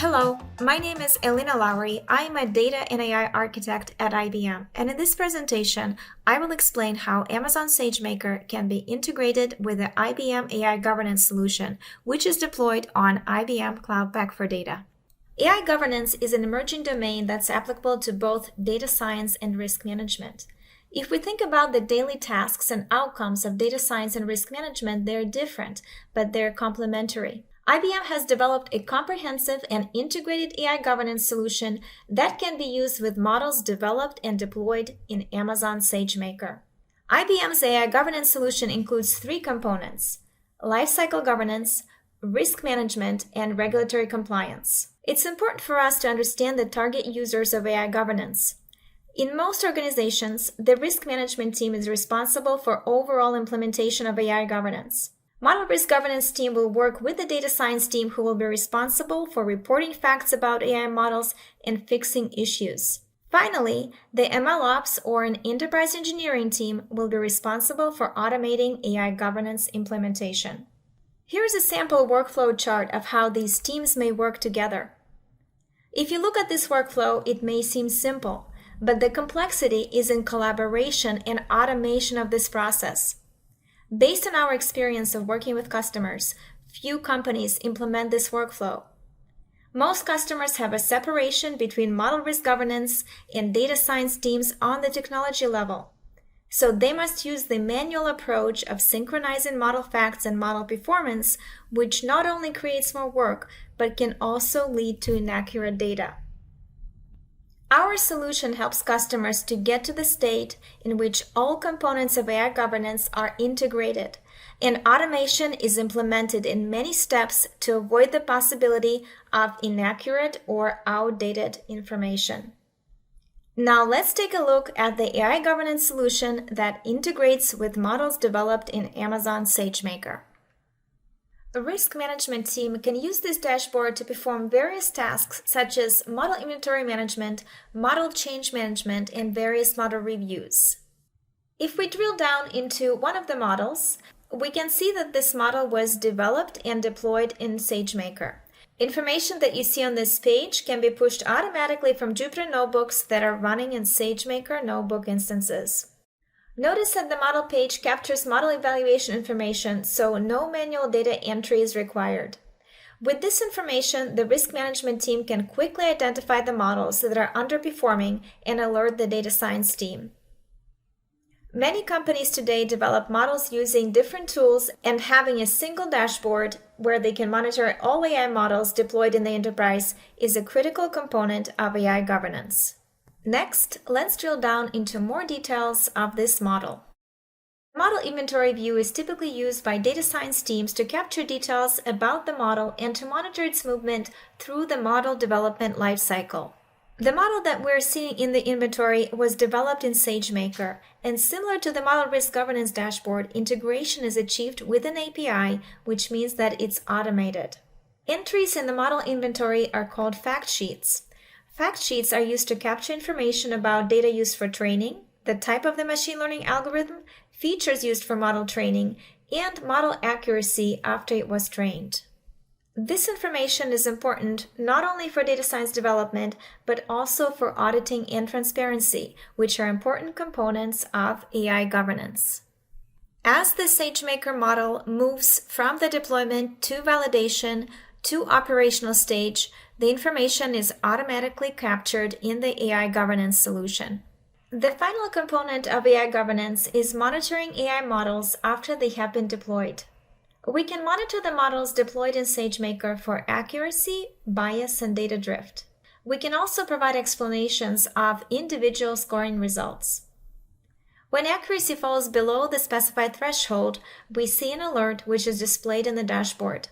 Hello, my name is Elena Lowry. I am a data and AI architect at IBM, and in this presentation, I will explain how Amazon SageMaker can be integrated with the IBM AI governance solution, which is deployed on IBM Cloud Pak for Data. AI governance is an emerging domain that's applicable to both data science and risk management. If we think about the daily tasks and outcomes of data science and risk management, they're different, but they're complementary. IBM has developed a comprehensive and integrated AI governance solution that can be used with models developed and deployed in Amazon SageMaker. IBM's AI governance solution includes three components: lifecycle governance, risk management, and regulatory compliance. It's important for us to understand the target users of AI governance. In most organizations, the risk management team is responsible for overall implementation of AI governance. Model risk governance team will work with the data science team, who will be responsible for reporting facts about AI models and fixing issues. Finally, the MLOps or an enterprise engineering team will be responsible for automating AI governance implementation. Here's a sample workflow chart of how these teams may work together. If you look at this workflow, it may seem simple, but the complexity is in collaboration and automation of this process. Based on our experience of working with customers, few companies implement this workflow. Most customers have a separation between model risk governance and data science teams on the technology level. So they must use the manual approach of synchronizing model facts and model performance, which not only creates more work, but can also lead to inaccurate data. Our solution helps customers to get to the state in which all components of AI governance are integrated, and automation is implemented in many steps to avoid the possibility of inaccurate or outdated information. Now let's take a look at the AI governance solution that integrates with models developed in Amazon SageMaker. A risk management team can use this dashboard to perform various tasks such as model inventory management, model change management, and various model reviews. If we drill down into one of the models, we can see that this model was developed and deployed in SageMaker. Information that you see on this page can be pushed automatically from Jupyter notebooks that are running in SageMaker notebook instances. Notice that the model page captures model evaluation information, so no manual data entry is required. With this information, the risk management team can quickly identify the models that are underperforming and alert the data science team. Many companies today develop models using different tools, and having a single dashboard where they can monitor all AI models deployed in the enterprise is a critical component of AI governance. Next, let's drill down into more details of this model. Model inventory view is typically used by data science teams to capture details about the model and to monitor its movement through the model development lifecycle. The model that we're seeing in the inventory was developed in SageMaker, and similar to the model risk governance dashboard, integration is achieved with an API, which means that it's automated. Entries in the model inventory are called fact sheets. Fact sheets are used to capture information about data used for training, the type of the machine learning algorithm, features used for model training, and model accuracy after it was trained. This information is important not only for data science development, but also for auditing and transparency, which are important components of AI governance. As the SageMaker model moves from the deployment to validation to operational stage, the information is automatically captured in the AI governance solution. The final component of AI governance is monitoring AI models after they have been deployed. We can monitor the models deployed in SageMaker for accuracy, bias, and data drift. We can also provide explanations of individual scoring results. When accuracy falls below the specified threshold, we see an alert which is displayed in the dashboard.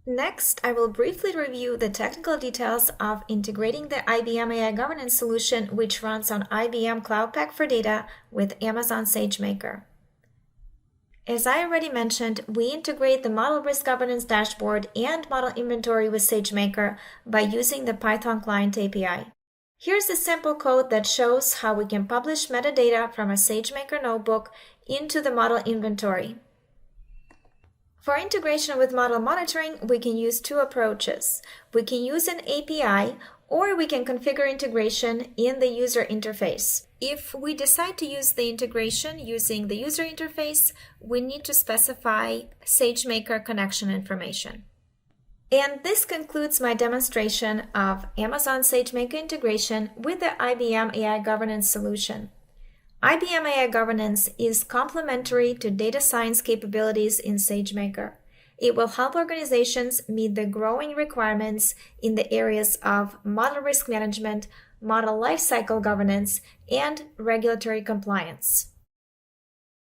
Next, I will briefly review the technical details of integrating the IBM AI governance solution, which runs on IBM Cloud Pak for Data with Amazon SageMaker. As I already mentioned, we integrate the model risk governance dashboard and model inventory with SageMaker by using the Python client API. Here's a sample code that shows how we can publish metadata from a SageMaker notebook into the model inventory. For integration with model monitoring, we can use two approaches. We can use an API, or we can configure integration in the user interface. If we decide to use the integration using the user interface, we need to specify SageMaker connection information. And this concludes my demonstration of Amazon SageMaker integration with the IBM AI Governance solution. IBM AI Governance is complementary to data science capabilities in SageMaker. It will help organizations meet the growing requirements in the areas of model risk management, model lifecycle governance, and regulatory compliance.